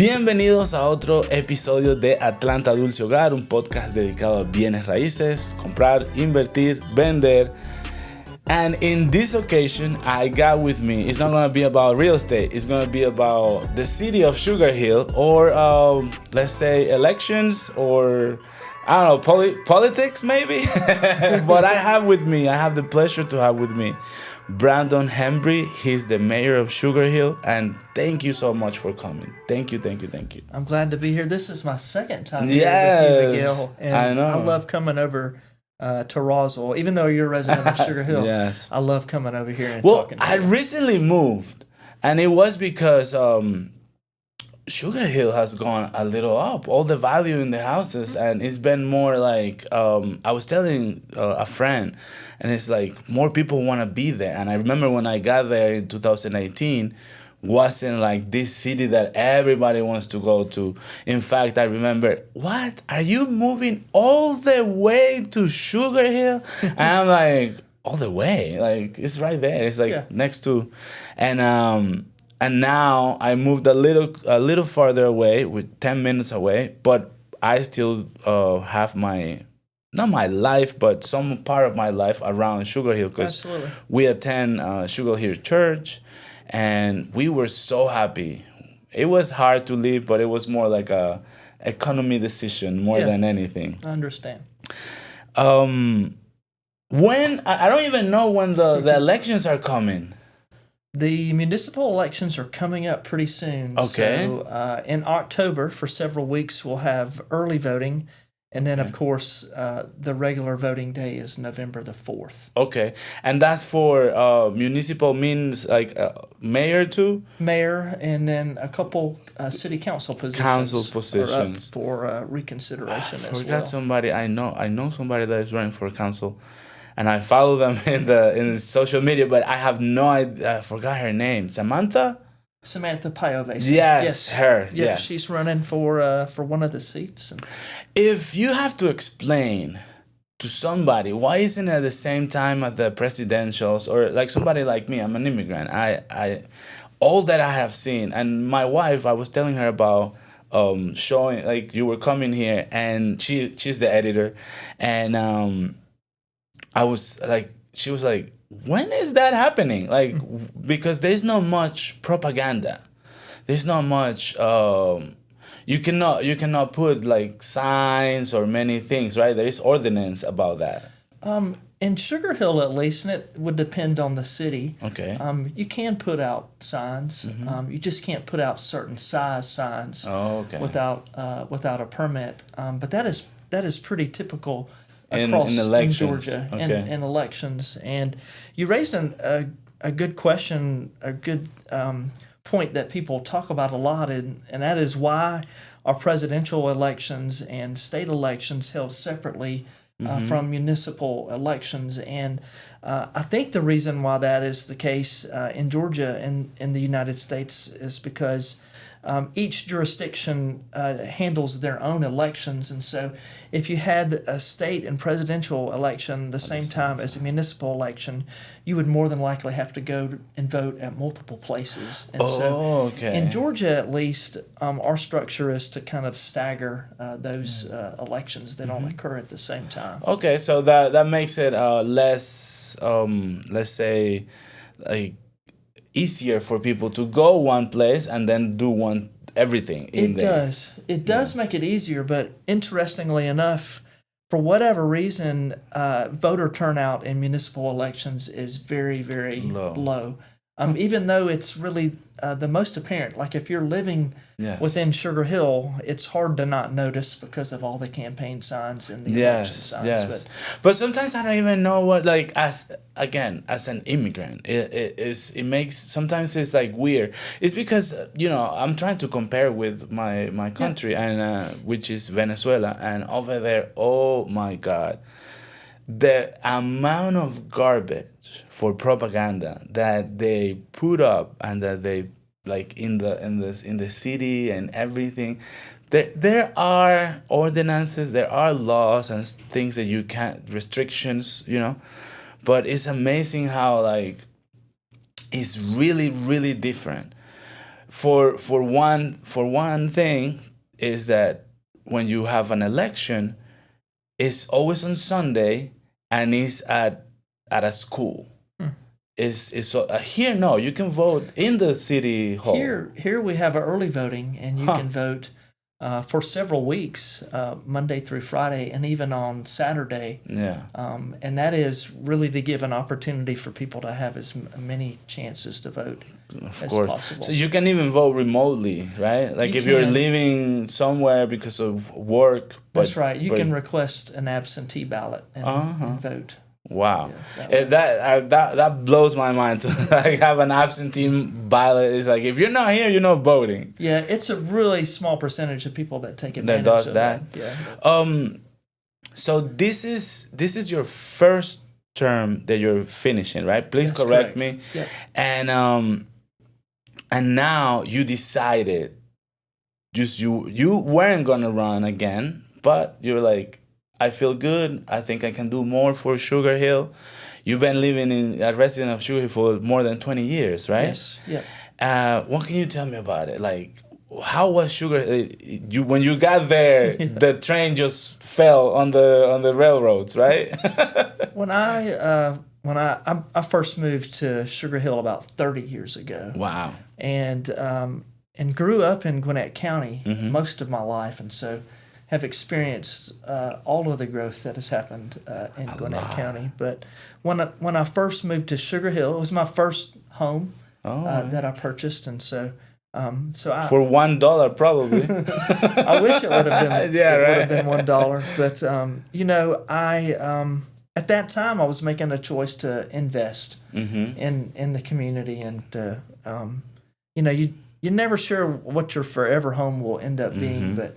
Bienvenidos a otro episodio de Atlanta Dulce Hogar, un podcast dedicado a bienes raíces, comprar, invertir, vender. And in this occasion, I got with me, it's not going to be about real estate, it's going to be about the city of Sugar Hill, or let's say elections, or I don't know, politics maybe? But I have the pleasure to have with me Brandon Hembree. He's the mayor of Sugar Hill, and thank you so much for coming. Thank you. I'm glad to be here. This is my second time here with you, Miguel. And I know. I love coming over to Roswell, even though you're a resident of Sugar Hill. Yes. I love coming over here and talking to you. I recently moved, and it was because Sugar Hill has gone a little up, all the value in the houses, and it's been more like, I was telling a friend, and it's like more people want to be there. And I remember when I got there in 2018, wasn't like this city that everybody wants to go to. In fact, I remember, what? Are you moving all the way to Sugar Hill? And I'm like, all the way? Like, it's right there. It's like next to, and now I moved a little farther away, with 10 minutes away, but I still have not my life, but some part of my life around Sugar Hill, because we attend Sugar Hill Church, and we were so happy. It was hard to leave, but it was more like a economy decision more than anything. I understand. When I don't even know when the elections are coming. The municipal elections are coming up pretty soon. Okay. So in October, for several weeks, we'll have early voting. And then, of course, the regular voting day is November the 4th. Okay. And that's for municipal means like mayor too? Mayor, and then a couple city council positions. Council positions. Are up for reconsideration as well. I forgot somebody I know. I know somebody that is running for council. And I follow them in the social media, but I have no idea. I forgot her name. Samantha Paiove. Yes, her. Yeah, yes. She's running for one of the seats. If you have to explain to somebody why isn't it at the same time at the presidentials, or like somebody like me, I'm an immigrant. I all that I have seen, and my wife, I was telling her about showing, like, you were coming here, and she's the editor, and she was like, when is that happening? Like, because there's not much propaganda. There's not much, you cannot put like signs or many things, right? There is ordinance about that. In Sugar Hill, at least, and it would depend on the city. Okay. You can put out signs. Mm-hmm. You just can't put out certain size signs. Oh, okay. Without a permit. But that is pretty typical across in Georgia in elections. And you raised a good question, a good point that people talk about a lot, and that is why are presidential elections and state elections held separately from municipal elections. And I think the reason why that is the case in Georgia and in the United States is because each jurisdiction handles their own elections, and so if you had a state and presidential election the same time as a municipal election, you would more than likely have to go and vote at multiple places. And in Georgia, at least, our structure is to kind of stagger those elections. They don't occur at the same time. Okay, so that makes it less, let's say, like, easier for people to go one place and then do everything in there. It does make it easier, but interestingly enough, for whatever reason, voter turnout in municipal elections is very, very low. Even though it's really the most apparent. Like, if you're living within Sugar Hill, it's hard to not notice because of all the campaign signs and the election signs. Yes. But sometimes I don't even know what, like, as an immigrant, it makes, sometimes it's like weird. It's because, I'm trying to compare with my country, and which is Venezuela, and over there, oh my God, the amount of garbage for propaganda that they put up, and that they, like, in the city and everything, there are ordinances, there are laws and things that you can't, restrictions, but it's amazing how, like, it's really, really different. for one thing is that when you have an election, it's always on Sunday and it's at a school. Is so here? No, you can vote in the city hall. Here we have early voting, and you can vote for several weeks, Monday through Friday, and even on Saturday. Yeah. And that is really to give an opportunity for people to have as many chances to vote as possible. So you can even vote remotely, right? Like if you're living somewhere because of work. That's right. You can request an absentee ballot and vote. Wow, that blows my mind to like have an absentee ballot. It's like if you're not here, you're not voting. Yeah, it's a really small percentage of people that take advantage that does of that. Yeah. So this is your first term that you're finishing, right? Please That's correct correct. me. Yeah. And now you decided, you weren't gonna run again, but you're like, I feel good. I think I can do more for Sugar Hill. You've been living a resident of Sugar Hill for more than 20 years, right? Yes. Yeah. What can you tell me about it? Like, how was Sugar? When you got there, the train just fell on the railroads, right? When I first moved to Sugar Hill about 30 years ago. Wow. And grew up in Gwinnett County most of my life, and so have experienced all of the growth that has happened in Gwinnett County. But when I first moved to Sugar Hill, it was my first home that I purchased, and so for $1 probably. I wish it would have been. Yeah, it right. would have been $1, but I at that time I was making a choice to invest in the community, and you're never sure what your forever home will end up being, but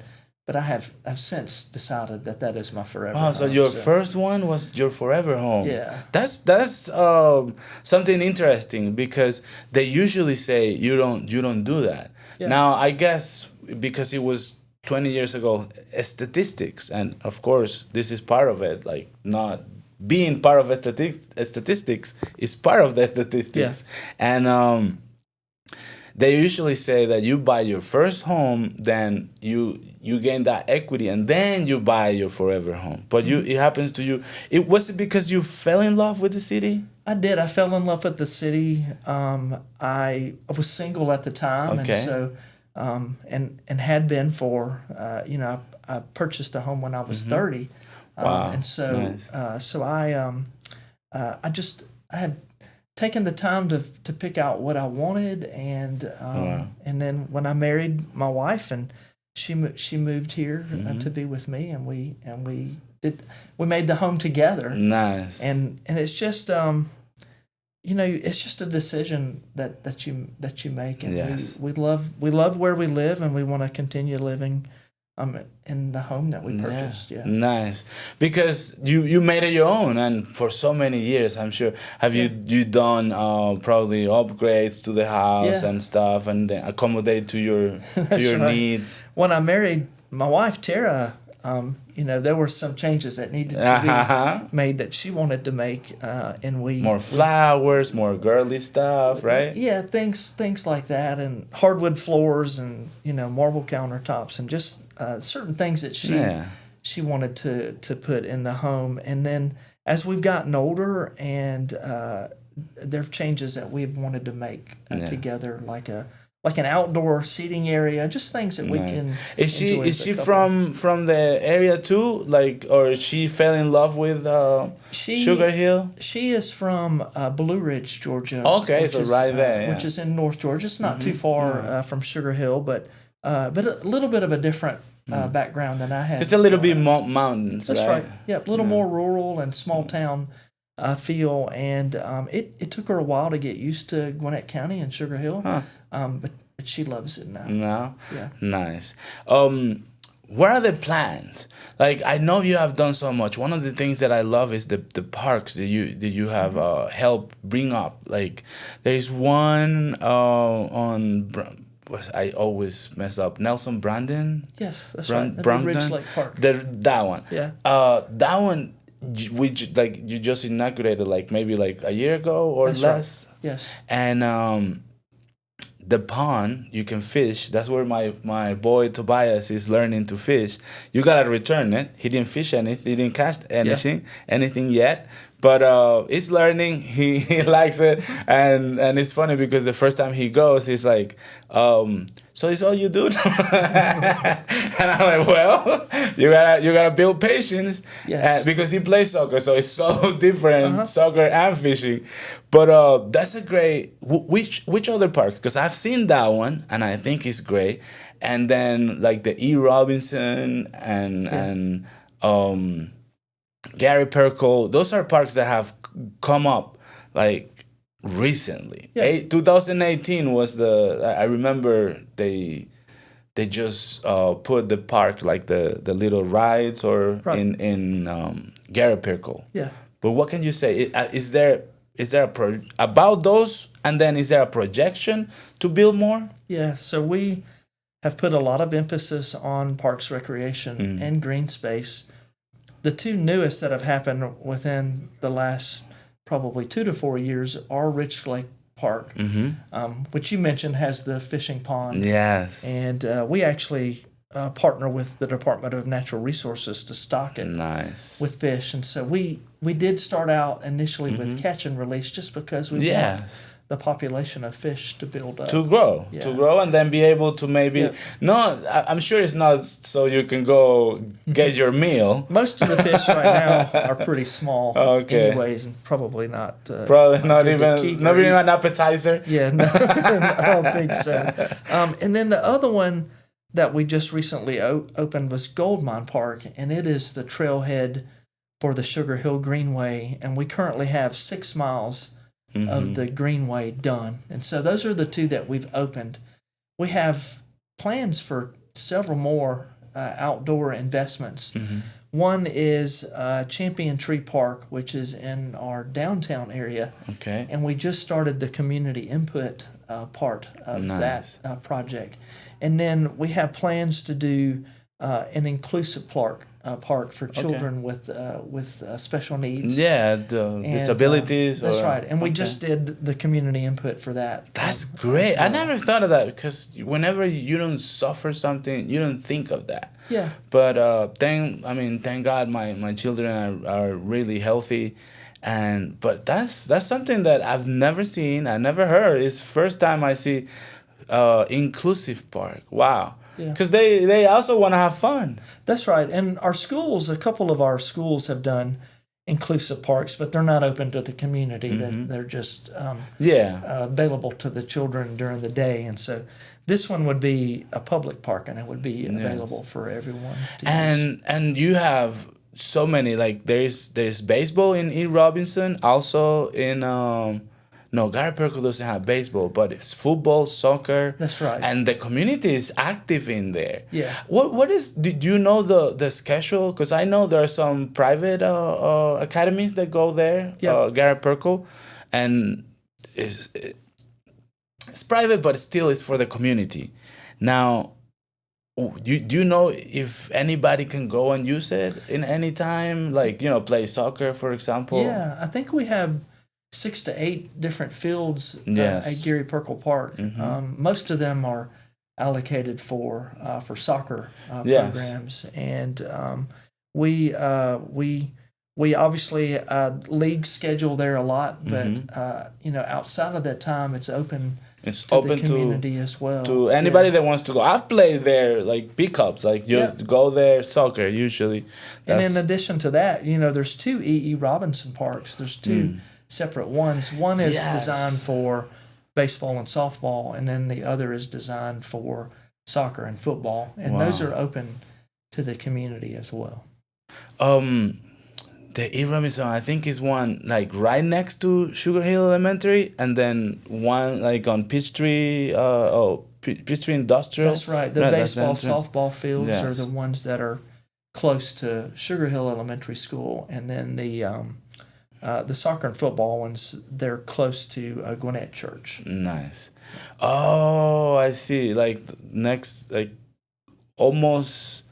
I've since decided that is my forever home. So your first one was your forever home. Yeah. That's something interesting, because they usually say you don't do that. Yeah. Now I guess because it was 20 years ago, statistics, and of course this is part of it, like not being part of statistics is part of the statistics. Yeah. And they usually say that you buy your first home, then you gain that equity, and then you buy your forever home. But it happens to you. Was it because you fell in love with the city? I did. I fell in love with the city. I was single at the time, and so and had been for I purchased a home when I was 30. Wow. And so nice. I had taken the time to pick out what I wanted, and then when I married my wife, and she moved here to be with me, and we made the home together. Nice. And it's just it's just a decision that you make, and yes. we love where we live, and we want to continue living in the home that we purchased. Yeah. Nice. Because you made it your own, and for so many years, I'm sure. Have you done probably upgrades to the house and stuff, and then accommodate to your needs? When I married my wife Tara, there were some changes that needed to be made that she wanted to make, and more flowers, more girly stuff, right? Yeah, things like that, and hardwood floors, and marble countertops, and just certain things that she wanted to put in the home. And then as we've gotten older, and there are changes that we've wanted to make together, like an outdoor seating area, just things that we can. Is she from the area too? Like, or she fell in love with Sugar Hill? She is from Blue Ridge, Georgia. Okay, so right there, which is in North Georgia. It's not too far from Sugar Hill, but a little bit of a different background than I had. It's a little bit mountains. That's right. Yeah, a little more rural and small town feel, and it took her a while to get used to Gwinnett County and Sugar Hill. But she loves it now. No? Yeah. Nice. What are the plans? Like, I know you have done so much. One of the things that I love is the parks that you have helped bring up. Like, there's one I always mess up. Nelson Brandon? Yes, that's right. Ridge Lake Park. That one. Yeah. That one, you just inaugurated maybe a year ago or that's less. Right. Yes. And the pond, you can fish. That's where my boy Tobias is learning to fish. You gotta return it. He didn't fish anything. He didn't catch anything yet. But he's learning. He likes it, and it's funny because the first time he goes, he's like, "So it's all you do?" And I'm like, "Well, you gotta build patience." Yes. Because he plays soccer, so it's so different, soccer and fishing. But that's a great. Which other parks? Because I've seen that one, and I think it's great. And then like the E. Robinson and Gary Perkle, those are parks that have come up like recently. Yeah. 2018 was I remember they just put the park like the little rides or Right. in Gary Perkle. Yeah. But what can you say? Is there about those, and then is there a projection to build more? Yeah. So we have put a lot of emphasis on parks, recreation, and green space. The two newest that have happened within the last probably 2 to 4 years are Rich Lake Park, which you mentioned has the fishing pond. Yes. And we actually partner with the Department of Natural Resources to stock it with fish. And so we did start out initially with catch and release just because we want the population of fish to build up. To grow and then be able to maybe... I'm sure it's not so you can go get your meal. Most of the fish right now are pretty small anyways, and probably not... probably not even an appetizer. Yeah, no, I don't think so. And then the other one that we just recently opened was Goldmine Park, and it is the trailhead for the Sugar Hill Greenway, and we currently have 6 miles of the Greenway done. And so those are the two that we've opened. We have plans for several more outdoor investments. One is Champion Tree Park, which is in our downtown area. Okay. And we just started the community input part of that project. And then we have plans to do an inclusive park for children with special needs. Yeah, the disabilities. That's right. And we just did the community input for that. That's great. Well. I never thought of that because whenever you don't suffer something, you don't think of that. Yeah. But thank God my children are really healthy. But that's something that I've never seen, I never heard. It's first time I see inclusive park. Wow. Because they also want to have fun. That's right. And our schools, a couple of our schools have done inclusive parks, but they're not open to the community. They're just available to the children during the day. And so this one would be a public park, and it would be available for everyone to use. And you have so many, like there's baseball in E. Robinson, also in Gary Perkle doesn't have baseball, but it's football, soccer. That's right. And the community is active in there. Yeah. Do you know the schedule? Because I know there are some private academies that go there, Gary Perkle, and it's private, but still it's for the community. Now, do you know if anybody can go and use it in any time? Like, play soccer, for example? Yeah, I think we have 6 to 8 different fields at Gary Perkle Park. Most of them are allocated for soccer programs, and we obviously league schedule there a lot, but outside of that time, it's open. It's to open the community as well. To anybody that wants to go. I've played there, like pickups, like you go there, soccer usually. And in addition to that, there's 2 E.E. Robinson parks. There's 2 separate ones. One is designed for baseball and softball, and then the other is designed for soccer and football. And those are open to the community as well. The E. Robinson, I think, is one like right next to Sugar Hill Elementary, and then one like on Peachtree, Peachtree Industrial. That's right. The baseball, softball fields are the ones that are close to Sugar Hill Elementary School, and then the soccer and football ones, they're close to Gwinnett Church. Nice. Oh, I see. Like next, like almost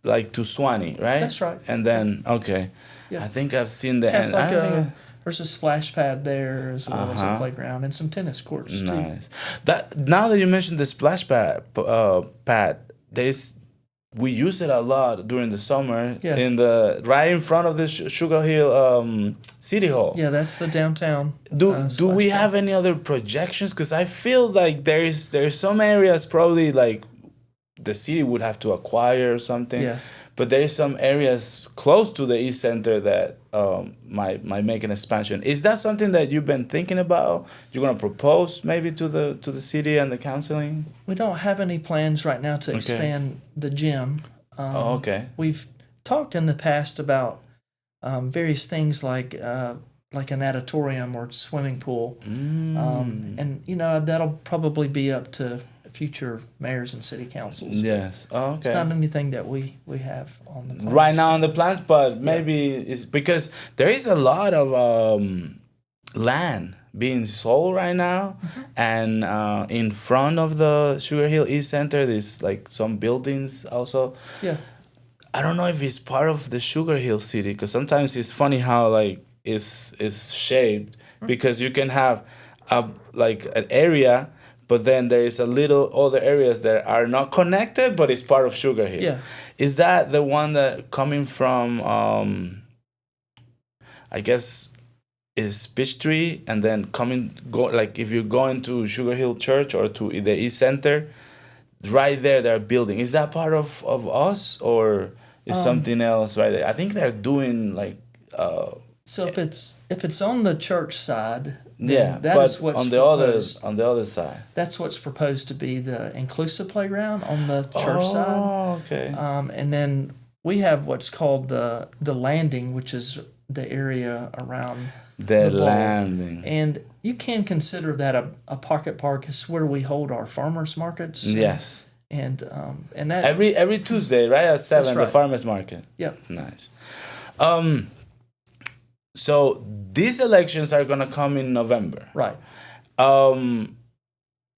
like to Swanee, right? That's right. And then, okay. Yeah. I think I've seen the end. It's like There's a splash pad there as well as a Uh-huh. playground and some tennis courts too. Nice. That now that you mentioned the splash pad, we use it a lot during the summer Yeah. in the right in front of the Sugar Hill City Hall. Yeah, that's the downtown. Do we splash pad. have any other projections? Because I feel like there's some areas probably like the city would have to acquire or something. Yeah. But there's some areas close to the East Center that might make an expansion. Is that something that you've been thinking about? You're gonna propose maybe to the city and the councilling? We don't have any plans right now to expand the gym. Okay. We've talked in the past about various things like an auditorium or swimming pool, and that'll probably be up to future mayors and city councils. Yes. Oh, okay. It's not anything that we have on the plans. Right now on the plans, but maybe it's because there is a lot of land being sold right now, and in front of the Sugar Hill East Center, there's like some buildings also. Yeah. I don't know if it's part of the Sugar Hill city, because sometimes it's funny how like it's shaped, because you can have like an area, but then there is a little other areas that are not connected, but it's part of Sugar Hill. Yeah. Is that the one that coming from I guess is Peachtree, and then like if you're going to Sugar Hill Church or to the East Center, right there they're building. Is that part of us, or is something else right there? I think they're doing like So if it's on the church side, yeah, that but is what's on the other side. That's what's proposed to be the inclusive playground on the church side. Oh, okay. And then we have what's called the landing, which is the area around The bowl. landing. And you can consider that a pocket park. Is where we hold our farmers markets. Yes. And that Every Tuesday, right at 7, That's right. the farmers market. Yep. Nice. So these elections are gonna come in November. Right.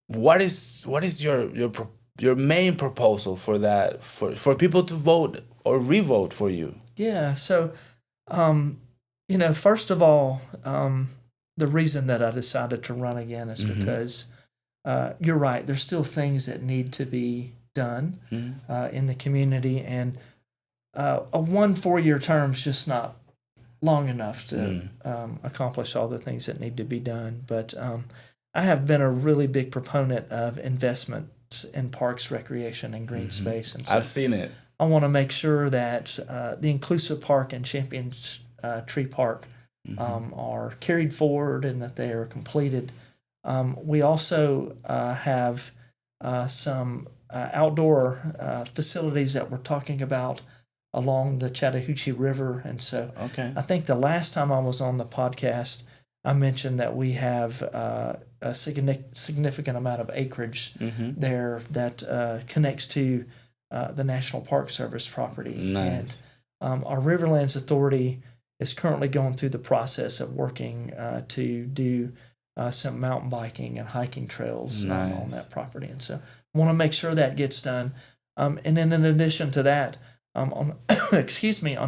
What is your main proposal for that, for people to vote or re-vote for you? Yeah. So, first of all, the reason that I decided to run again is because you're right. There's still things that need to be done in the community, and a 4-year term is just not long enough to accomplish all the things that need to be done. But I have been a really big proponent of investments in parks, recreation, and green space. And so I've seen it. I want to make sure that the inclusive park and Champion Tree Park are carried forward and that they are completed. We also have some outdoor facilities that we're talking about along the Chattahoochee River. And so I think the last time I was on the podcast, I mentioned that we have a significant amount of acreage there that connects to the National Park Service property. Nice. And our Riverlands Authority is currently going through the process of working to do some mountain biking and hiking trails on that property. And so I want to make sure that gets done. And then in addition to that, on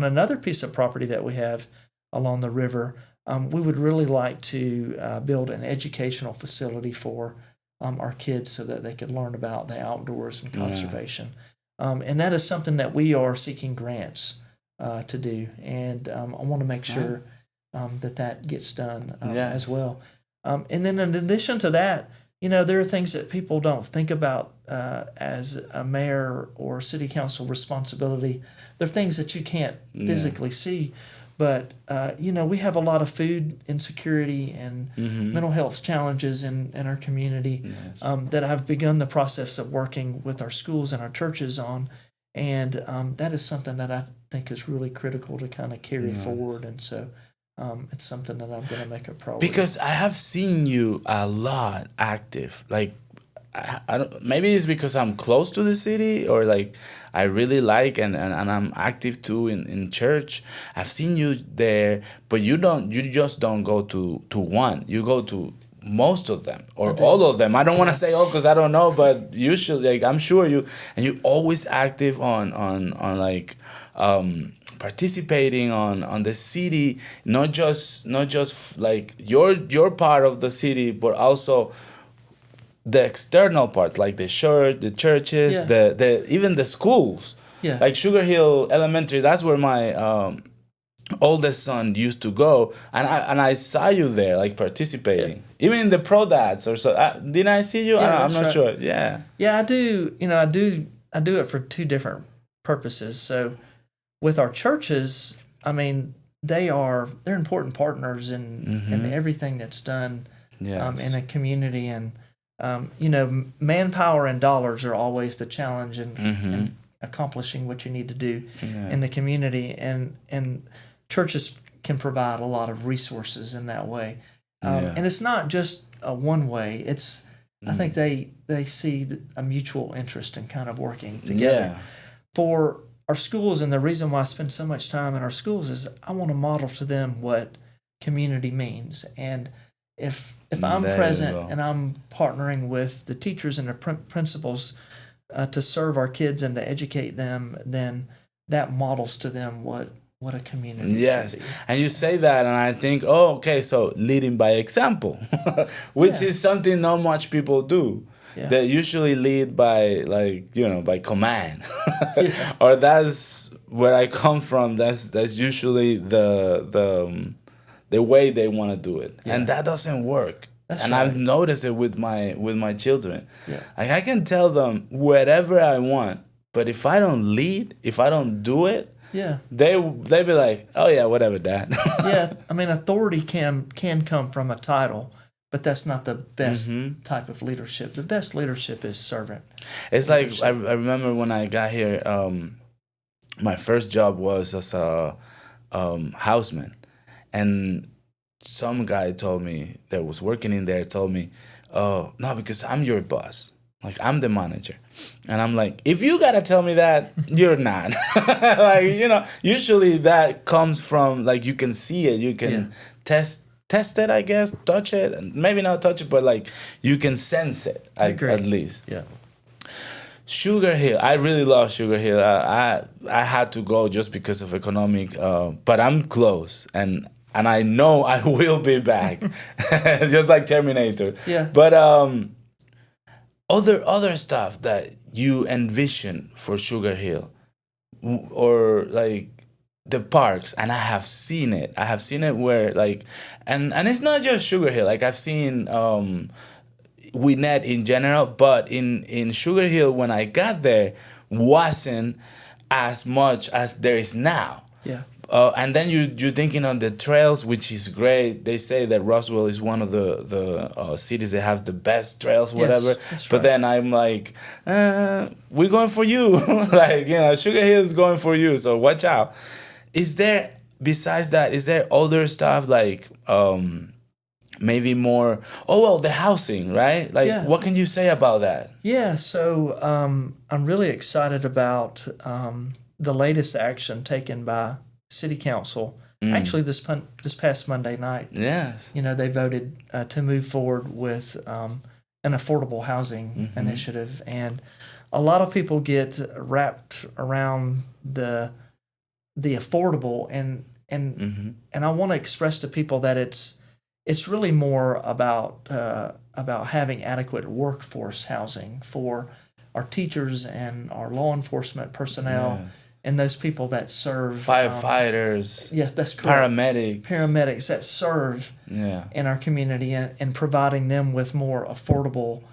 another piece of property that we have along the river, we would really like to build an educational facility for our kids so that they could learn about the outdoors and conservation. And that is something that we are seeking grants to do. And I want to make sure that gets done as well. And then in addition to that, there are things that people don't think about as a mayor or city council responsibility. There are things that you can't physically see, but we have a lot of food insecurity and mental health challenges in our community that I've begun the process of working with our schools and our churches on, and that is something that I think is really critical to kind of carry forward. And so it's something that I'm going to make a priority. Because I have seen you a lot active. Like, I don't, maybe it's because I'm close to the city, or like I really like and I'm active too in church. I've seen you there, but you just don't go to one. You go to most of them or all of them. I don't want to say all because I don't know, but usually, like, I'm sure you're always active on like participating on the city, not just like your part of the city, but also the external parts, like the churches, Yeah. the even the schools. Yeah. Like Sugar Hill Elementary, that's where my oldest son used to go, and I saw you there, like participating, even in the pro dads or so. Didn't I see you? I'm that's not right. sure. Yeah. Yeah, I do. I do it for two different purposes. So, with our churches, I mean, they're important partners in everything that's done Yes. in a community, and manpower and dollars are always the challenge in accomplishing what you need to do in the community, and churches can provide a lot of resources in that way, and it's not just a one way. It's I think they see a mutual interest in kind of working together. For our schools, and the reason why I spend so much time in our schools is I want to model to them what community means. And if I'm present and I'm partnering with the teachers and the principals to serve our kids and to educate them, then that models to them what a community should be. And you say that, and I think, oh, okay, so leading by example, which is something not much people do. They usually lead by, like, by command. Or that's where I come from. That's usually the way they want to do it, and that doesn't work. That's right. I've noticed it with my children. Like, I can tell them whatever I want, but if I don't lead, if I don't do it, they be like, oh yeah, whatever, Dad. I mean, authority can come from a title, but that's not the best type of leadership. The best leadership is servant. It's leadership. Like, I remember when I got here, my first job was as a houseman, and some guy told me that was working in there told me, oh, no, because I'm your boss. Like, I'm the manager. And I'm like, if you gotta tell me that, you're not. Like, usually that comes from, like, you can see it, you can test it, I guess, touch it, and maybe not touch it, but, like, you can sense it, at least. Sugar Hill, I really love Sugar Hill. I had to go just because of economic, but I'm close, and I know I will be back, just like Terminator. But other stuff that you envision for Sugar Hill, or like the parks, and I have seen it. I have seen it where, like, and it's not just Sugar Hill. Like, I've seen Winnet in general, but in Sugar Hill, when I got there, wasn't as much as there is now. And then you're thinking on the trails, which is great. They say that Roswell is one of the cities that have the best trails, whatever. But then I'm like, we're going for you. Like, Sugar Hill is going for you, so watch out. Is there, besides that, is there other stuff, like maybe more, the housing, right? Like, what can you say about that? So I'm really excited about the latest action taken by City Council. Actually, this past Monday night, they voted to move forward with an affordable housing initiative, and a lot of people get wrapped around the affordable, and I want to express to people that it's really more about having adequate workforce housing for our teachers and our law enforcement personnel. And those people that serve firefighters, that's correct. Paramedics that serve in our community, and providing them with more affordable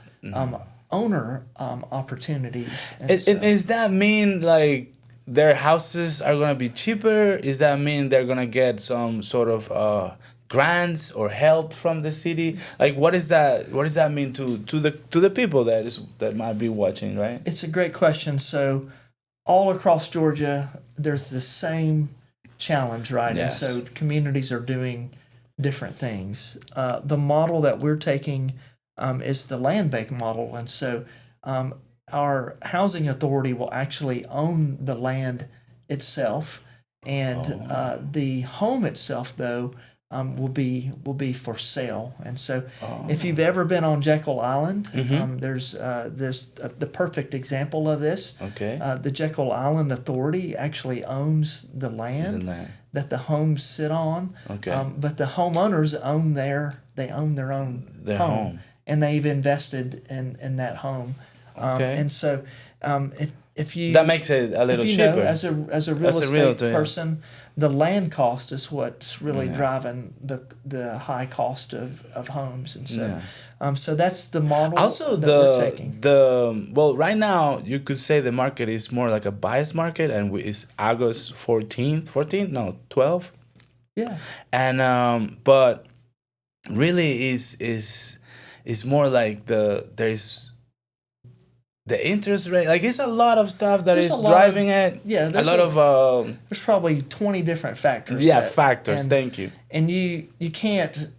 owner opportunities. Does that mean, like, their houses are gonna be cheaper? Does that mean they're gonna get some sort of grants or help from the city? Like, what does that mean to the people that might be watching, right? It's a great question. So, all across Georgia, there's the same challenge, right? And so communities are doing different things. The model that we're taking is the land bank model. And so our housing authority will actually own the land itself. And the home itself, though, will be for sale. And so, if you've ever been on Jekyll Island, there's the perfect example of this. Okay. The Jekyll Island Authority actually owns the land that the homes sit on. Okay. But the homeowners own their own home, and they've invested in that home. Okay. And so, if you that makes it a little cheaper. As a real estate person, the land cost is what's really driving the high cost of homes, and so so that's the model. Also, that we're taking. Right now you could say the market is more like a buyer's market, and it's August 12th. Yeah. And but really is more like there's the interest rate, like it's a lot of stuff that is driving it. Yeah, a lot of there's probably 20 different factors. Yeah, factors. Thank you. And you can't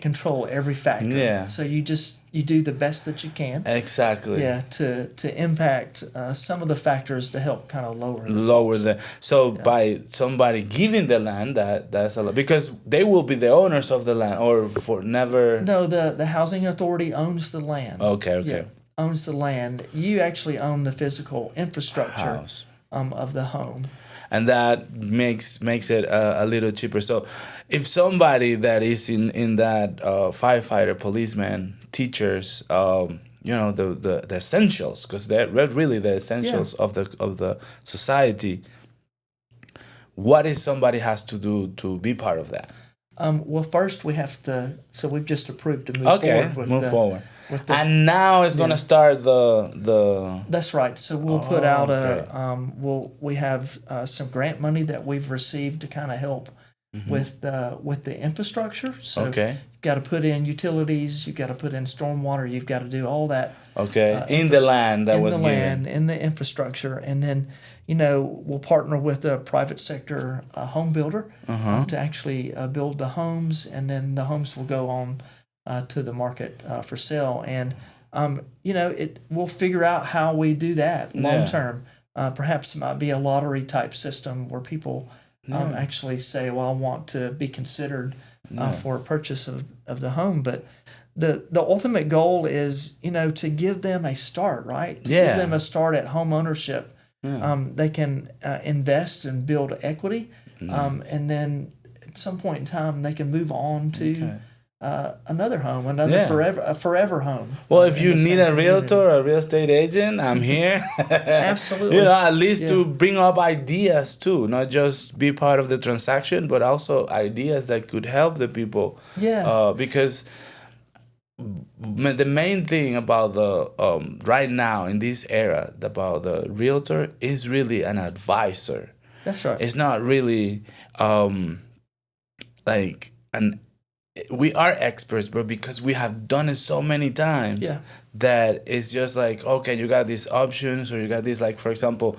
control every factor. Yeah. So you do the best that you can. Exactly. Yeah, to impact some of the factors to help kind of lower the. So by somebody giving the land, that's a lot, because they will be the owners of the land, or for never. No, the housing authority owns the land. Okay. Yeah, owns the land. You actually own the physical infrastructure of the home. And that makes it a little cheaper. So if somebody that is in that firefighter, policeman, teachers, the essentials, because they're really the essentials of the society, what is somebody has to do to be part of that? Well, first we have to. So we've just approved to move forward. And now it's gonna start the. That's right. So we'll put out we have some grant money that we've received to kind of help with the infrastructure. So you've got to put in utilities, you've got to put in stormwater, you've got to do all that. Okay. In the land that was given. In the infrastructure, and then we'll partner with a private sector home builder to actually build the homes, and then the homes will go on to the market for sale. And we'll figure out how we do that long term. Perhaps it might be a lottery type system where people actually say, well, I want to be considered for a purchase of the home. But the ultimate goal is to give them a start, right? To give them a start at home ownership. They can invest and build equity, and then at some point in time they can move on to another home, a forever home. Well, if you need a realtor or a real estate agent, I'm here. Absolutely. At least to bring up ideas too, not just be part of the transaction, but also ideas that could help the people. Yeah. Because the main thing about the right now in this era about the realtor is really an advisor. That's right. It's not really we are experts, but because we have done it so many times that it's just like, okay, you got these options, or you got this, like, for example,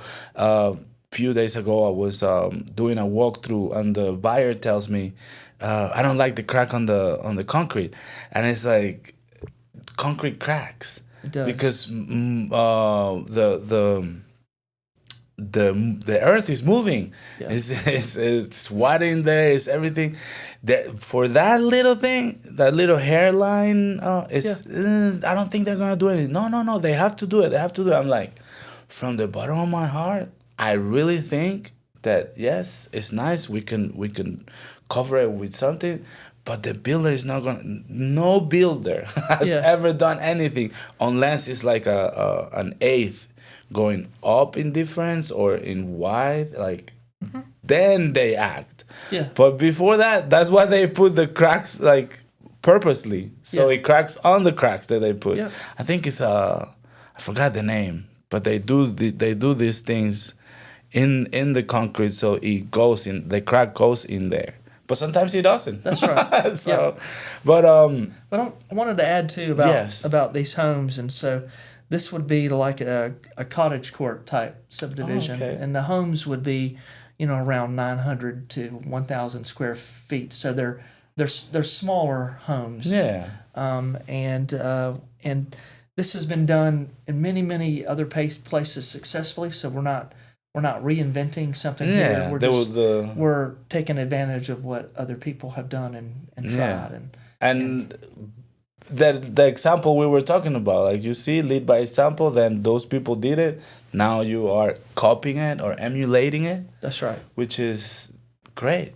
few days ago I was doing a walkthrough, and the buyer tells me, I don't like the crack on the concrete. And it's like, concrete cracks. It does. Because the earth is moving. It's water in there. It's everything. For that little thing, that little hairline, I don't think they're gonna do it. No, they have to do it. I'm like, from the bottom of my heart, I really think that yes, it's nice. We can cover it with something, but the builder is not gonna. No builder has ever done anything unless it's like an eighth going up in difference or in wide, like. Then they act. Yeah. But before that, that's why they put the cracks, like, purposely. So it cracks on the cracks that they put. Yeah. I think it's I forgot the name, but they do these things in the concrete, so it goes in, the crack goes in there. But sometimes it doesn't. That's right. But I wanted to add too about these homes, and so this would be like a cottage court type subdivision, and the homes would be around 900 to 1,000 square feet. So they're smaller homes. Yeah. And this has been done in many other places successfully. So we're not not reinventing something Yeah, here. We're there just was the we're taking advantage of what other people have done and tried. and the example we were talking about, like you see, lead by example. Then those people did it. Now you are copying it or emulating it, That's right. which is great.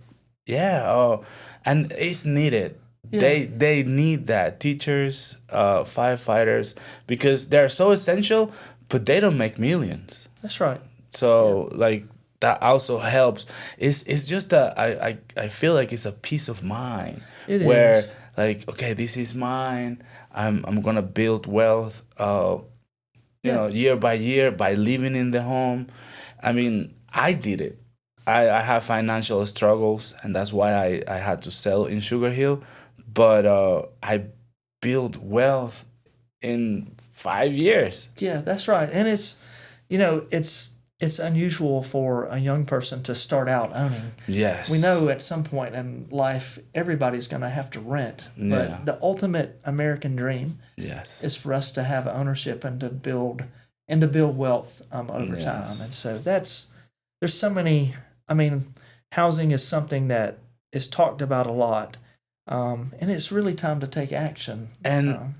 Yeah. And it's needed. Yeah. They need that, teachers, firefighters, because they're so essential, but they don't make millions. That's right. So like that also helps. It's just I feel like it's a peace of mind. It where is. like, okay, this is mine. I'm gonna build wealth. Year by year by living in the home. I mean, I did it. I have financial struggles, and that's why I had to sell in Sugar Hill. But I built wealth in 5 years. Yeah, that's right. And it's unusual for a young person to start out owning. Yes. We know at some point in life everybody's going to have to rent, Yeah. but the ultimate American dream Yes. is for us to have ownership and to build wealth over Yes. time. And so there's so many. I mean, housing is something that is talked about a lot, and it's really time to take action. And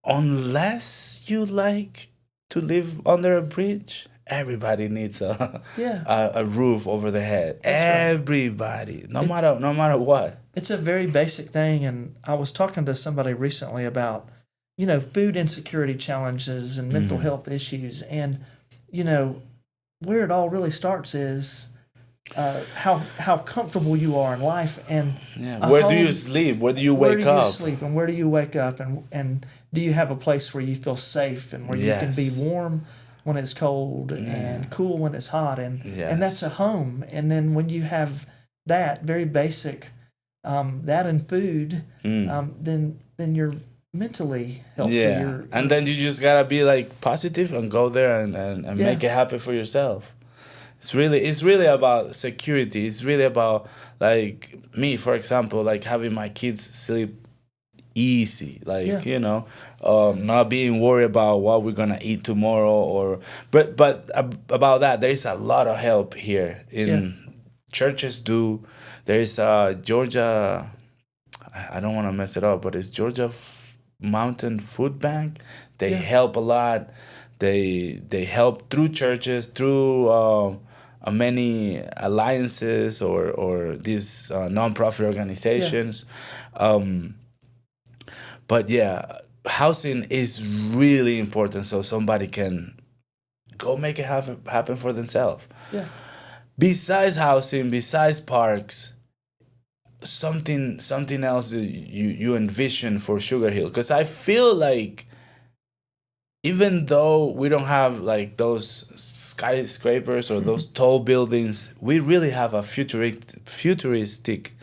unless you like to live under a bridge, everybody needs a a roof over their head. That's Everybody, no matter what. It's a very basic thing, and I was talking to somebody recently about, food insecurity challenges and mental health issues, and where it all really starts is how comfortable you are in life, and Where do you sleep? Where do you wake up? Where do you sleep, and where do you wake up, and do you have a place where you feel safe and where you can be warm when it's cold and cool when it's hot, and that's a home. And then when you have that very basic, that and food, then you're mentally healthy. Yeah, and then you just gotta be like positive and go there and make it happen for yourself. It's really about security. It's really about, like me, for example, like having my kids sleep easy, like not being worried about what we're gonna eat tomorrow, but about that, there is a lot of help here in churches. There is Georgia, I don't want to mess it up, but it's Georgia Mountain Food Bank. They help a lot. They help through churches, through many alliances or these nonprofit organizations. But housing is really important, so somebody can go make it happen for themselves. Yeah. Besides housing, besides parks, something else that you envision for Sugar Hill, because I feel like even though we don't have like those skyscrapers or those tall buildings, we really have a futuristic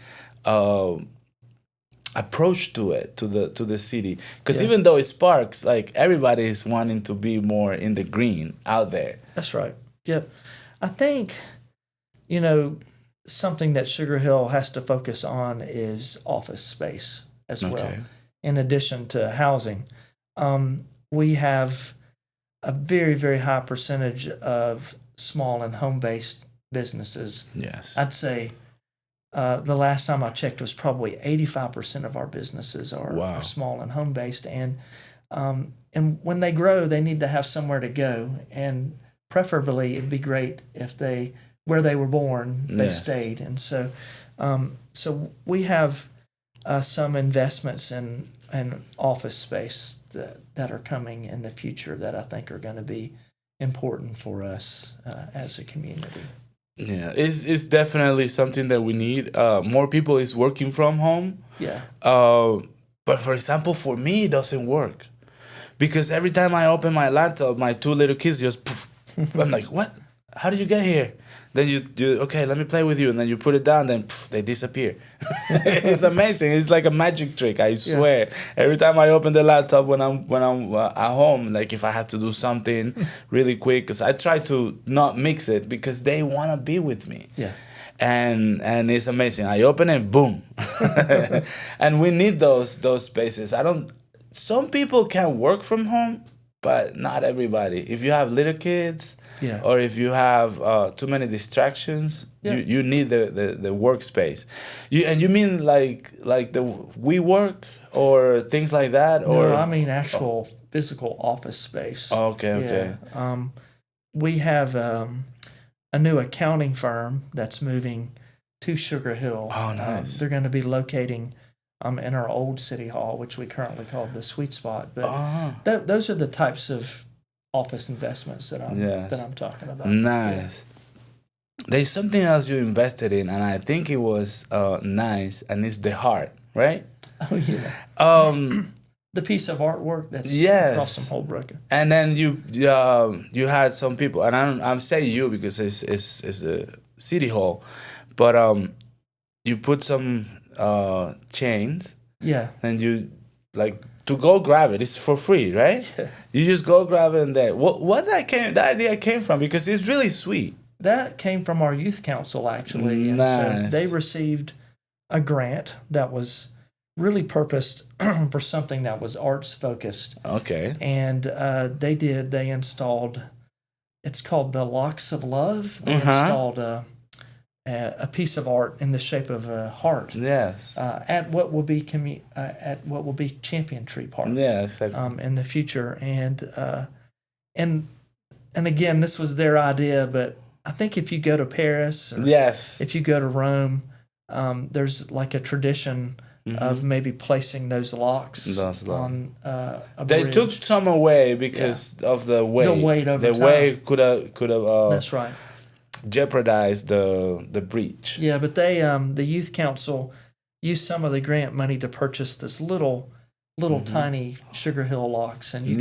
approach to the city. Because even though it's parks, like everybody is wanting to be more in the green out there. That's right. Yep. I think, something that Sugar Hill has to focus on is office space as well, in addition to housing. We have a very, very high percentage of small and home-based businesses. Yes. I'd say the last time I checked was probably 85% of our businesses are small and home-based. And when they grow, they need to have somewhere to go. And preferably, it'd be great if where they were born, they stayed. And so we have some investments in office space that are coming in the future that I think are going to be important for us as a community. Yeah, it's definitely something that we need. More people is working from home. Yeah. But for example, for me, it doesn't work. Because every time I open my laptop, my two little kids just poof. I'm like, what? How did you get here? Then you okay, let me play with you. And then you put it down, then they disappear. It's amazing. It's like a magic trick, I swear. Yeah. Every time I open the laptop when I'm at home, like if I have to do something really quick, because I try to not mix it because they want to be with me. Yeah. And it's amazing. I open it, boom. And we need those spaces. Some people can work from home, but not everybody. If you have little kids, Yeah. or if you have too many distractions, Yeah. you need the workspace. You mean like the WeWork or things like that, or No, I mean actual physical office space. okay, okay. Yeah. We have a new accounting firm that's moving to Sugar Hill. Oh, nice. They're going to be locating in our old city hall, which we currently call the Sweet Spot. But those are the types of office investments that I'm talking about. Nice. Yeah. There's something else you invested in, and I think it was nice, and it's the heart, right? Oh yeah. The piece of artwork that's across from Holbrook. And then you had some people, and I'm saying you because it's a city hall, but you put some chains. Yeah. And you like to go grab it. It's for free, right? Yeah. You just go grab it and there. What that idea came from, because it's really sweet. That came from our youth council actually. Nice. And so they received a grant that was really purposed for something that was arts focused. Okay. And they installed, it's called the Locks of Love. They installed a piece of art in the shape of a heart. Yes. At what will be Champion Tree Park. Yes. In the future, and again, this was their idea, but I think if you go to Paris, or if you go to Rome, there's like a tradition of maybe placing those locks on a They bridge. took some away because of the weight. The weight over time. The weight could have. That's right. Jeopardize the breach. Yeah, but they the youth council used some of the grant money to purchase this little tiny Sugar Hill locks, and you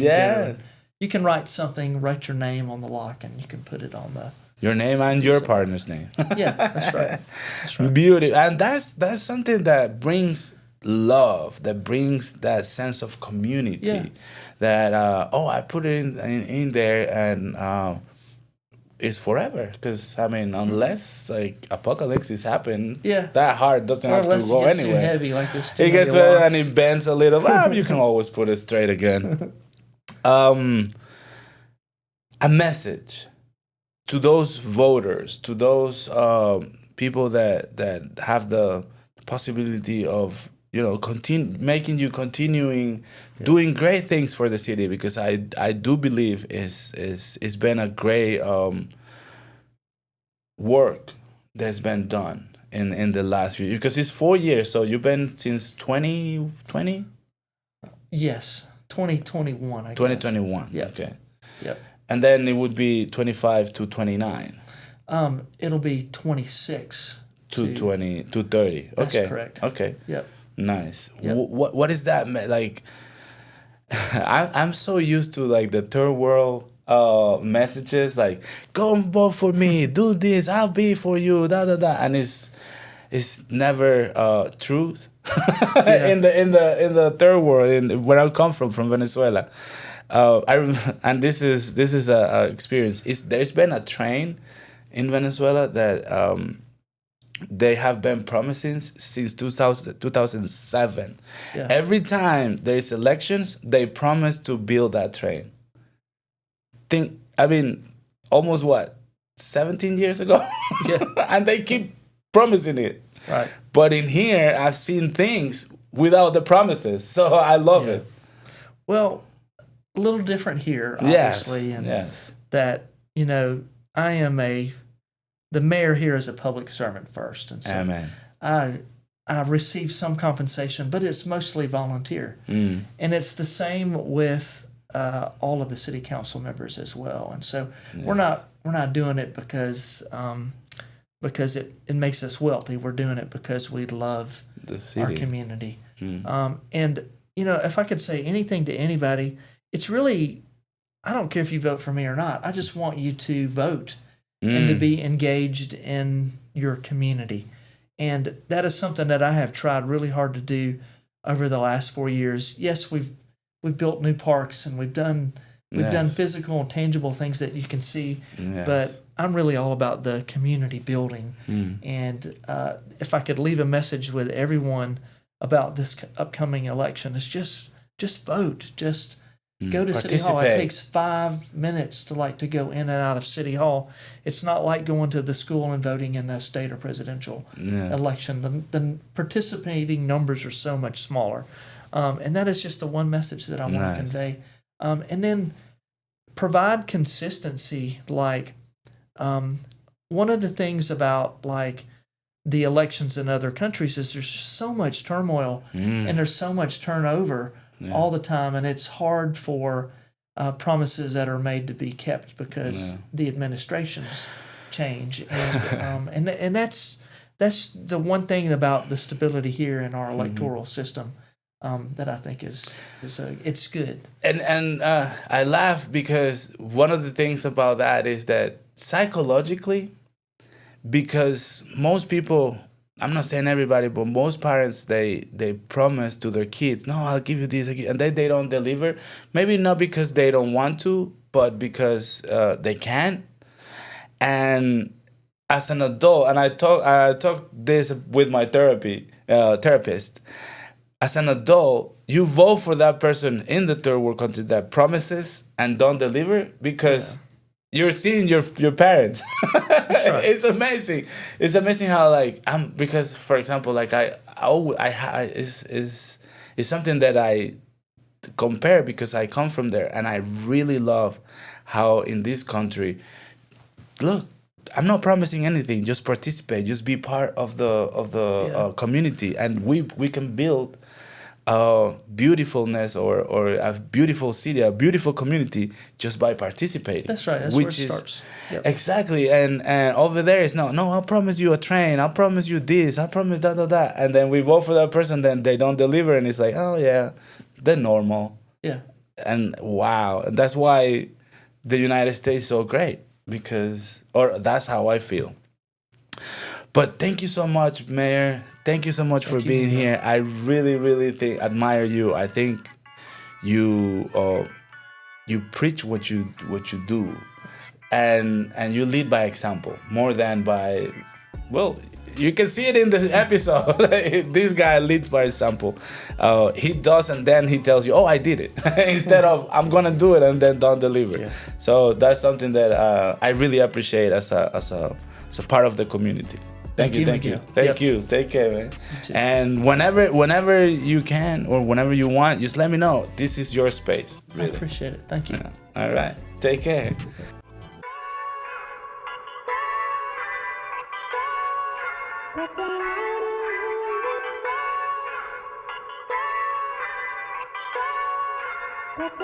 can write your name on the lock, and you can put it on your name and your partner's name. Yeah, that's right. That's right. Beauty, and that's something that brings love, that brings that sense of community. Yeah. That I put it in there, and it's forever, because I mean, unless like apocalypse happen, that heart doesn't have to go anywhere. anywhere. Too heavy, like this. It gets better and it bends a little. You can always put it straight again. A message to those voters, to those people that have the possibility of continuing doing great things for the city, because I do believe it's been a great work that's been done in the last few years, because it's 4 years. So you've been since 2020? Yes, 2021. I guess. 2021. Yeah. Okay. Yep. And then it would be 25 to 29. It'll be 26 to 20 to 30. That's okay. correct. Okay. Yep. Nice. Yep. What is that like? I'm so used to like the third world messages, like go and vote for me, do this, I'll be for you, and it's never truth. in the third world, where I come from Venezuela. And this is a experience. There's been a train in Venezuela that they have been promising since 2007. Yeah. Every time there's elections, they promise to build that train. Almost 17 years ago? Yeah. And they keep promising it. Right. But in here, I've seen things without the promises. So I love it. Well, a little different here, obviously. Yes. That, I am the mayor here is a public servant first. And so Amen. I receive some compensation, but it's mostly volunteer. Mm. And it's the same with all of the city council members as well. And so we're not doing it because it makes us wealthy. We're doing it because we love the city, our community. Mm. And if I could say anything to anybody, it's really, I don't care if you vote for me or not. I just want you to vote and to be engaged in your community. And that is something that I have tried really hard to do over the last 4 years. Yes, we've built new parks and we've done physical and tangible things that you can see, but I'm really all about the community building. And if I could leave a message with everyone about this upcoming election, it's just vote. Just Go to City Hall. It Participate. takes 5 minutes to go in and out of City Hall. It's not like going to the school and voting in the state or presidential election. The participating numbers are so much smaller. And that is just the one message that I want to convey. And then provide consistency. One of the things about the elections in other countries is there's so much turmoil and there's so much turnover all the time, and it's hard for promises that are made to be kept because the administrations change, and that's the one thing about the stability here in our electoral system that I think is it's good. And I laugh because one of the things about that is that psychologically, because most people, I'm not saying everybody, but most parents, they promise to their kids, no, I'll give you this, and then they don't deliver. Maybe not because they don't want to, but because they can't. And as an adult, and I talk this with my therapist. As an adult, you vote for that person in the third world country that promises and don't deliver because you're seeing your parents. Right. It's amazing. It's amazing how because for example it's something that I compare because I come from there, and I really love how in this country, look, I'm not promising anything. Just participate. Just be part of the community, and we can build beautifulness or a beautiful city, a beautiful community just by participating. That's right. That's where it starts. Yep. Exactly. And over there is no, I'll promise you a train. I'll promise you this. I'll promise that. And then we vote for that person, then they don't deliver, and it's like, oh yeah, they're normal. Yeah. And wow, and that's why the United States is so great or that's how I feel. But thank you so much, Mayor. Thank you so much for being here. I really, really admire you. I think you preach what you do, and you lead by example more than by. Well, you can see it in the episode. This guy leads by example. He does, and then he tells you, "Oh, I did it," instead of "I'm gonna do it" and then don't deliver. Yeah. So that's something that I really appreciate as a part of the community. Thank you. Take care, man. And whenever you can or whenever you want, just let me know. This is your space. Really. I appreciate it. Thank you. Yeah. All right. Take care. That's